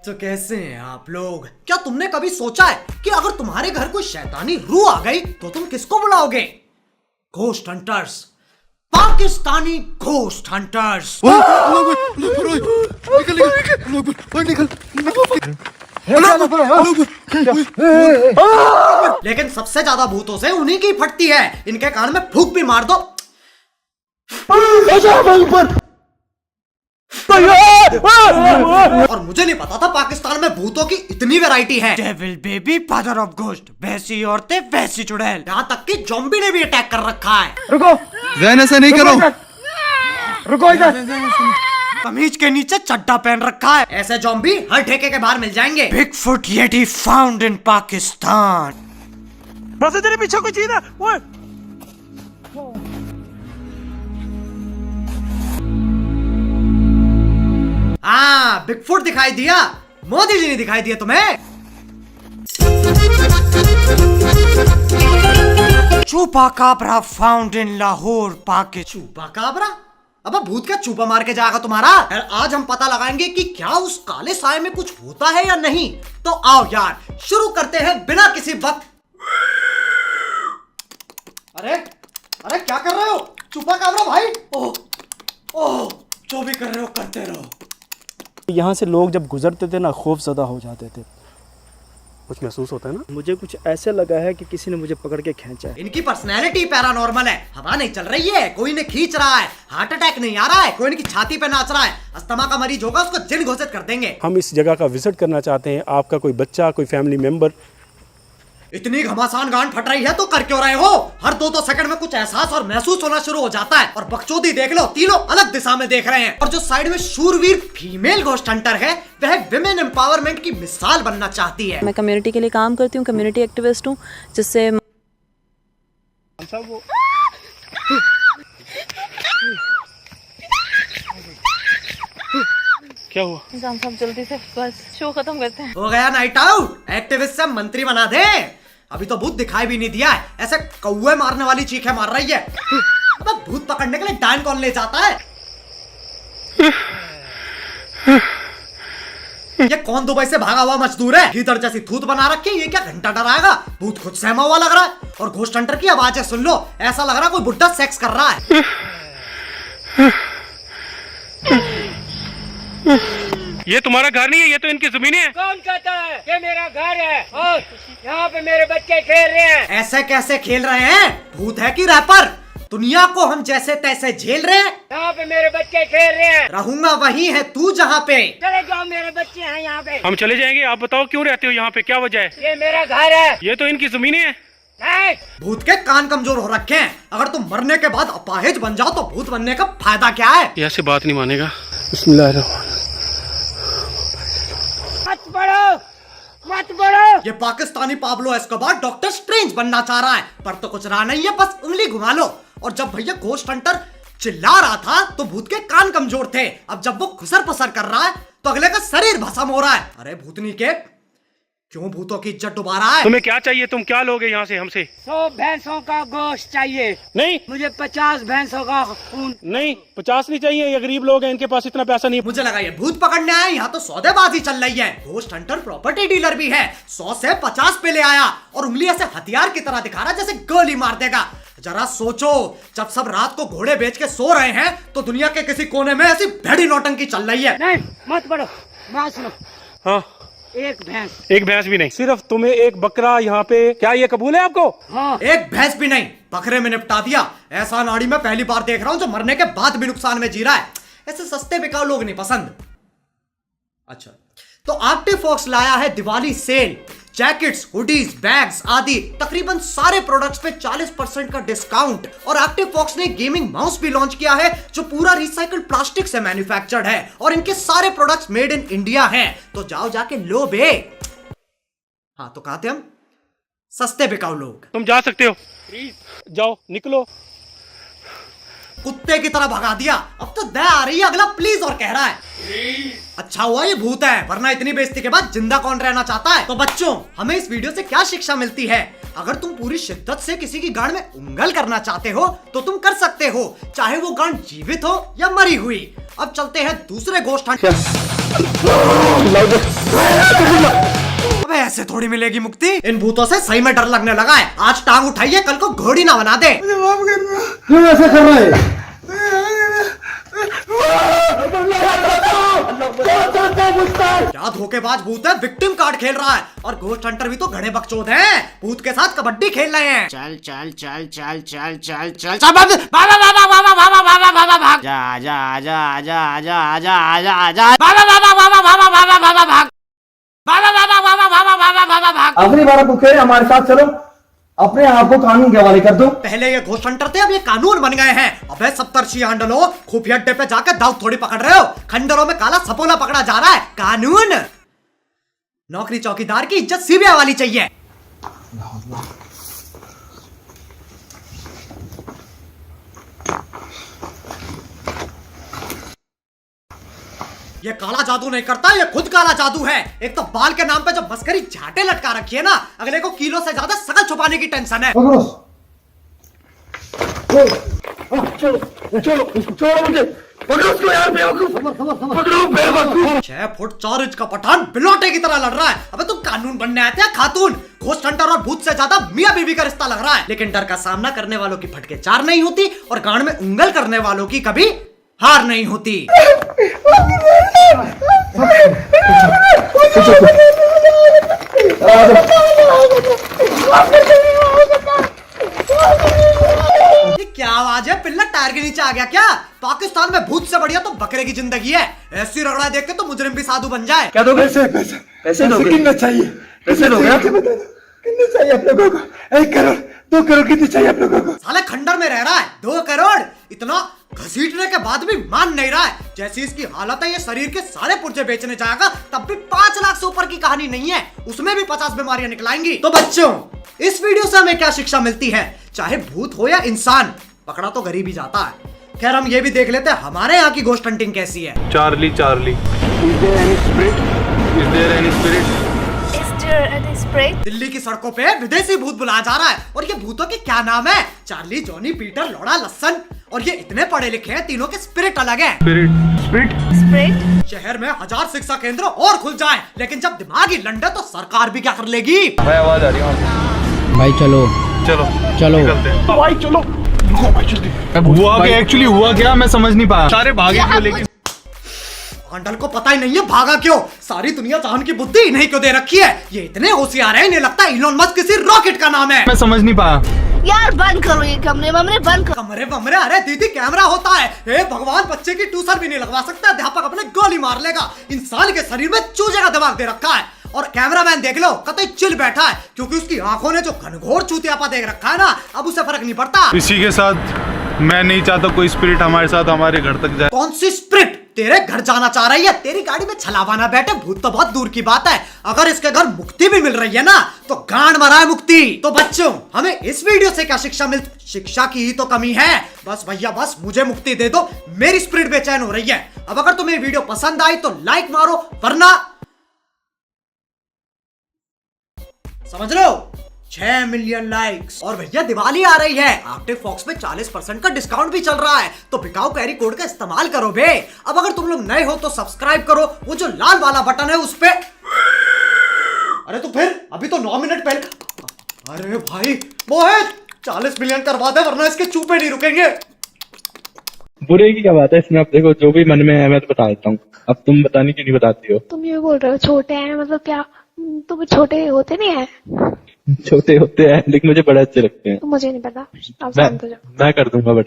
तो कैसे हैं आप लोग? क्या तुमने कभी सोचा है कि अगर तुम्हारे घर कोई शैतानी रूह आ गई तो तुम किसको बुलाओगे? Ghost hunters, Pakistani ghost hunters. लेकिन सबसे ज्यादा भूतों से उन्हीं की फटती है। इनके कान में फूंक भी मार दो। और मुझे नहीं पता था पाकिस्तान में भूतों की इतनी वैरायटी है। Devil baby, father of ghost, वैसी औरतें वैसी चुड़ैल, यहाँ तक कि ज़ॉम्बी ने भी अटैक कर रखा है। रुको, ज़हन ऐसा नहीं करो। रुको इधर। कमीज के नीचे चड्डा पहन रखा है। ऐसे ज़ॉम्बी हर ठेके के बाहर मिल जाएंगे। Bigfoot Yeti found in Pakistan. बस तेरे पीछे कोई चीज है। ओए हाँ, बिगफुट दिखाई दिया, मोदी जी ने दिखाई दिया तुम्हें। चुपाकाब्रा फाउंड इन लाहौर पाकिस्तान। चुपाकाब्रा? अब भूत क्या चुपा मार के जाएगा तुम्हारा? आज हम पता लगाएंगे कि क्या उस काले साए में कुछ होता है या नहीं। तो आओ यार, शुरू करते हैं बिना किसी वक्त। अरे अरे क्या कर रहे हो चुपाकाब्रा भाई? ओह ओह, जो भी कर रहे हो करते रहो। यहाँ से लोग जब गुजरते थे ना, खौफ ज़दा हो जाते थे। कुछ महसूस होता है ना? मुझे कुछ ऐसे लगा है कि किसी ने मुझे पकड़ के खींचा है। इनकी पर्सनैलिटी पैरानॉर्मल है। हवा नहीं चल रही है, कोई ने खींच रहा है। हार्ट अटैक नहीं आ रहा है, कोई इनकी छाती पे नाच रहा है। अस्थमा का मरीज होगा, उसको जिन घोषित कर देंगे। हम इस जगह का विजिट करना चाहते हैं। आपका कोई बच्चा, कोई फैमिली मेंबर। इतनी घमासान गांड फट रही है तो कर क्यों रहे हो? हर 2-2 सेकंड में कुछ एहसास और महसूस होना शुरू हो जाता है। और बकचोदी देख लो, तीनों अलग दिशा में देख रहे हैं। और जो साइड में शूरवीर फीमेल घोस्ट हंटर है, वह विमेन एम्पावरमेंट की मिसाल बनना चाहती है। मैं कम्युनिटी के लिए काम करती हूँ, कम्युनिटी एक्टिविस्ट हूँ, जिससे क्या हुआ? निजाम साहब जल्दी से बस शो खत्म करते हैं। हो गया नाइट आउट। एक्टिविस्ट से मंत्री बना दे। अभी तो भूत दिखाई भी नहीं दिया है, ऐसे कौवे मारने वाली चीखें मार रही है। अब भूत पकड़ने के लिए डायन कौन ले जाता है? ये कौन दुबई से भागा हुआ मजदूर है? गीदड़ जैसी थूत बना रखी है। ये क्या घंटा डराएगा? भूत खुद सहमा हुआ लग रहा है। और घोस्ट हंटर की आवाजें सुन लो, ऐसा लग रहा है कोई बुड्ढा सेक्स कर रहा है। ये तुम्हारा घर नहीं है, ये तो इनकी जमीन है। कौन कहता है ये मेरा घर है? और यहाँ पे मेरे बच्चे खेल रहे हैं। ऐसे कैसे खेल रहे हैं? भूत है कि रैपर? दुनिया को हम जैसे तैसे झेल रहे हैं। यहाँ पे मेरे बच्चे खेल रहे हैं। रहूंगा वही है तू जहाँ पे। चले जाओ, मेरे बच्चे हैं यहाँ पे। हम चले जाएंगे। आप बताओ क्यों रहते हो यहाँ पे, क्या वजह है? ये मेरा घर है। ये तो इनकी जमीन है। नहीं। भूत के कान कमजोर हो रखे हैं। अगर तुम मरने के बाद अपाहिज बन जाओ तो भूत बनने का फायदा क्या है? ये ऐसे बात नहीं मानेगा। मत पढ़ो, मत पढ़ो। ये Pakistani Pablo Escobar doctor strange बनना चाह रहा है, पर तो कुछ रहा नहीं है, बस उंगली घुमा लो। और जब भैया घोस्ट हंटर चिल्ला रहा था तो भूत के कान कमजोर थे। अब जब वो खुसर पसर कर रहा है तो अगले का शरीर भस्म हो रहा है। अरे भूतनी के, क्यों भूतों की इज्जत डुबा रहा है? तुम्हें क्या चाहिए? तुम क्या लोगे यहाँ से हमसे? 100 भैंसों का गोश्त चाहिए। नहीं, मुझे 50 भैंसों का खून। नहीं 50 नहीं चाहिए। ये गरीब लोग हैं, इनके पास इतना पैसा नहीं। मुझे लगा ये भूत पकड़ने आए, यहाँ तो सौदेबाजी चल रही है। घोस्ट हंटर प्रॉपर्टी डीलर भी है। 100 से 50 पे ले आया और उंगली ऐसे हथियार की तरह दिखा रहा है जैसे गोली मार देगा। जरा सोचो, जब सब रात को घोड़े बेच के सो रहे हैं तो दुनिया के किसी कोने में ऐसी भेड़ी नौटंकी चल रही है। नहीं, मत पढ़ो, बात सुनो। हाँ, एक भैंस। एक भैंस भी नहीं, सिर्फ तुम्हें एक बकरा यहाँ पे। क्या ये कबूल है आपको? हाँ। एक भैंस भी नहीं, बकरे में निपटा दिया। ऐसा नाड़ी में पहली बार देख रहा हूँ जो मरने के बाद भी नुकसान में जी रहा है। ऐसे सस्ते बिकाऊ लोग नहीं पसंद। अच्छा, तो आर्टिव फॉक्स लाया है Diwali sale. Jackets, hoodies, bags आदि तकरीबन सारे प्रोडक्ट्स पे 40% का डिस्काउंट। और एक्टिव फॉक्स ने गेमिंग माउस भी लॉन्च किया है जो पूरा रिसाइकल्ड प्लास्टिक से मैन्युफैक्चर्ड है और इनके सारे प्रोडक्ट्स मेड इन इंडिया हैं। तो जाओ जाके लो बे। हाँ, तो कहते हम सस्ते बिकाऊ लोग। तुम जा सकते हो, जाओ, निकलो। कुत्ते की तरह भगा दिया। अब तो दया आ रही है, अगला प्लीज और कह रहा है। अच्छा हुआ ये भूत है, वरना इतनी बेइज्जती के बाद जिंदा कौन रहना चाहता है? तो बच्चों, हमें इस वीडियो से क्या शिक्षा मिलती है? अगर तुम पूरी शिद्दत से किसी की गांड में उंगल करना चाहते हो तो तुम कर सकते हो, चाहे वो गांड जीवित हो या मरी हुई। अब चलते हैं दूसरे घोस्ट हंटर। अबे ऐसे थोड़ी मिलेगी मुक्ति। इन भूतों से सही में डर लगने लगा है। आज टांग उठाइए, कल को घोड़ी ना बना दे। क्यों ऐसे कर रहे हैं? क्या धोखेबाज भूत है, विक्टिम कार्ड खेल रहा है। और घोस्ट हंटर भी तो घड़े बकचोद हैं, भूत के साथ कबड्डी खेल रहे हैं। चल चल चल चल चल चल चल चल भाग भाग भाग भाग भाग भाग भाग जा जा जा जा जा जा जा जा भाग भाग भाग भाग भाग भाग भाग भाग भाग अगली बार आप कहे हमारे साथ चलो, अपने आप को कानून के हवाले कर दो। पहले ये घोस्ट हंटर थे, अब ये कानून बन गए हैं। अबे सप्तर्षि हांडलो, खुफिया अड्डे पे जाकर दाऊ थोड़ी पकड़ रहे हो। खंडरों में काला सपोला पकड़ा जा रहा है। कानून, नौकरी चौकीदार की इज्जत सीबीआई वाली चाहिए। ये काला जादू नहीं करता, ये खुद काला जादू है। एक तो बाल के नाम पे जो मस्करी झाटे लटका रखी है ना, अगले को किलो से ज्यादा शकल छुपाने की टेंशन है। छोड़ो मुझे, पकड़ो उसको यार, बेवकूफ, पकड़ो बेवकूफ। 6 फुट 4 इंच का पठान बिलोटे की तरह लड़ रहा है। अबे तुम कानून बनने आते हैं खातून। घोस्ट हंटर और भूत से ज्यादा मियां बीवी का रिश्ता लग रहा है। लेकिन डर का सामना करने वालों की फटके 4 नहीं होती, और गांड में उंगल करने वालों की कभी हार नहीं होती। ये क्या आवाज है? पिल्ला टायर के नीचे आ गया क्या? पाकिस्तान में भूत से बढ़िया तो बकरे की जिंदगी है। ऐसी रगड़ा देख के तो मुजरिम भी साधु बन जाए। क्या दोगे? पैसे कितने चाहिए? पैसे दोगे? कितने चाहिए आप लोगों को? 1 करोड़ 2 करोड़ कितने चाहिए आप लोगों को? साले खंडर में रह रहा है, 2 करोड़ इतना घसीटने के बाद भी मान नहीं रहा है। जैसी इसकी हालत है, ये शरीर के सारे पुर्जे बेचने जाएगा तब भी 5 लाख से ऊपर की कहानी नहीं है, उसमें भी 50 बीमारियां निकलाएंगी। तो बच्चों, इस वीडियो से हमें क्या शिक्षा मिलती है? चाहे भूत हो या इंसान, पकड़ा तो गरीब ही जाता है। खैर हम ये भी देख लेते हैं हमारे यहाँ की घोस्ट हंटिंग कैसी है। Charlie Charlie is there any spirit Delhi की सड़कों पे विदेशी भूत बुलाया जा रहा है। और ये भूतों के क्या नाम है? चार्ली, जॉनी, पीटर, लोड़ा, लस्सन। और ये इतने पढ़े लिखे हैं, तीनों के स्पिरिट अलग है। स्पिरिट शहर में 1000 शिक्षा केंद्र और खुल जाए, लेकिन जब दिमागी लंडे तो सरकार भी क्या कर लेगी? भाई आवाज आ रही है भाई। चलो चलो चलो भाई चलो। हुआ क्या एक्चुअली, हुआ क्या मैं समझ नहीं पाया। सारे भागे क्यों? लेकिन हांडल को पता ही नहीं है भागा क्यों। सारी दुनिया चाहन की बुद्धि इन्हीं को दे रखी है। ये इतने होशियार है, इन्हें लगता है इलोन मस्क किसी रॉकेट का नाम है। मैं समझ नहीं पाया। यार बंद करो ये कमरे वमरे बंद करो। कमरे वमरे? अरे दीदी कैमरा होता है। हे भगवान, बच्चे की ट्यूशन भी नहीं लगवा सकता, अध्यापक अपने गोली मार लेगा। इंसान के शरीर में चूजे का दिमाग दे रखा है। और कैमरामैन देख लो, कतई चिल बैठा है, क्योंकि उसकी आंखों ने जो घनघोर चूतियापा देख रखा है ना, अब उसे फर्क नहीं पड़ता। इसी के साथ मैं नहीं चाहता कोई स्पिरिट हमारे साथ हमारे घर तक जाए। कौन सी स्पिरिट तेरे घर जाना चाह रही है? तेरी गाड़ी में छलावाना बैठे भूत तो बहुत दूर की बात है। अगर इसके घर मुक्ति भी मिल रही है ना, तो गांड मरा है मुक्ति। तो बच्चों, हमें इस वीडियो से क्या शिक्षा मिलती? शिक्षा की ही तो कमी है। बस भैया बस, मुझे मुक्ति दे दो, मेरी स्पिरिट बेचैन हो रही है। अब अगर तुम्हें वीडियो पसंद आई तो लाइक मारो, वरना समझ लो 6 मिलियन लाइक्स। और भैया दिवाली आ रही है, आर्टिक फॉक्स पे 40% का डिस्काउंट भी चल रहा है, तो बिकाऊ कैरी कोड का इस्तेमाल करो बे। अब अगर तुम लोग नए हो तो सब्सक्राइब करो, वो जो लाल वाला बटन है उस पे। अरे तो फिर अभी तो 9 मिनट पहले। अरे भाई मोहित, 40 मिलियन करवा दे, वरना इसके चूपे नहीं रुकेंगे। बुरे की क्या बात है इसमें? अब देखो, जो भी मन में है मैं तो बता देता हूँ। अब तुम बताने क्यों नहीं बताती हो? तुम ये बोल रहे हो छोटे हैं, मतलब क्या तुम छोटे होते नहीं है? छोटे होते हैं लेकिन मुझे बड़े अच्छे लगते हैं। तो मुझे नहीं पता, आप शांत हो जाओ। मैं कर दूंगा बड़े।